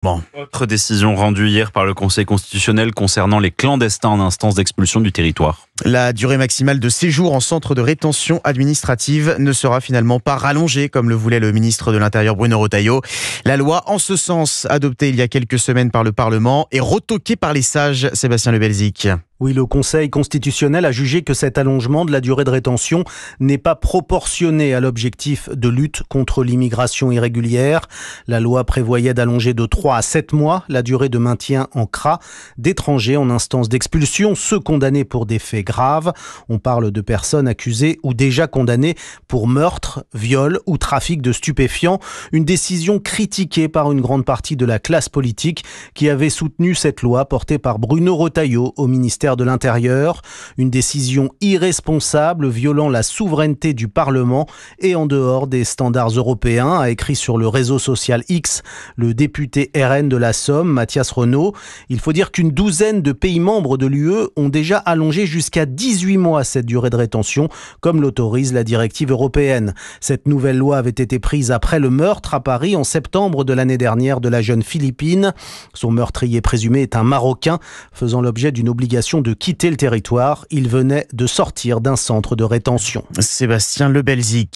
Bon, autre décision rendue hier par le Conseil constitutionnel concernant les clandestins en instance d'expulsion du territoire. La durée maximale de séjour en centre de rétention administrative ne sera finalement pas rallongée, comme le voulait le ministre de l'Intérieur Bruno Retailleau. La loi, en ce sens, adoptée il y a quelques semaines par le Parlement, est retoquée par les sages. Sébastien Lebelzik. Oui, le Conseil constitutionnel a jugé que cet allongement de la durée de rétention n'est pas proportionné à l'objectif de lutte contre l'immigration irrégulière. La loi prévoyait d'allonger de 3 à 7 mois la durée de maintien en CRA d'étrangers en instance d'expulsion, ceux condamnés pour des faits graves. On parle de personnes accusées ou déjà condamnées pour meurtre, viol ou trafic de stupéfiants. Une décision critiquée par une grande partie de la classe politique qui avait soutenu cette loi portée par Bruno Retailleau au ministère de l'Intérieur. Une décision irresponsable violant la souveraineté du Parlement et en dehors des standards européens, a écrit sur le réseau social X le député RN de la Somme, Mathias Renaud. Il faut dire qu'une douzaine de pays membres de l'UE ont déjà allongé jusqu'à 18 mois cette durée de rétention, comme l'autorise la directive européenne. Cette nouvelle loi avait été prise après le meurtre à Paris en septembre de l'année dernière de la jeune Philippine. Son meurtrier présumé est un Marocain faisant l'objet d'une obligation de quitter le territoire. Il venait de sortir d'un centre de rétention. Sébastien Lebelzik.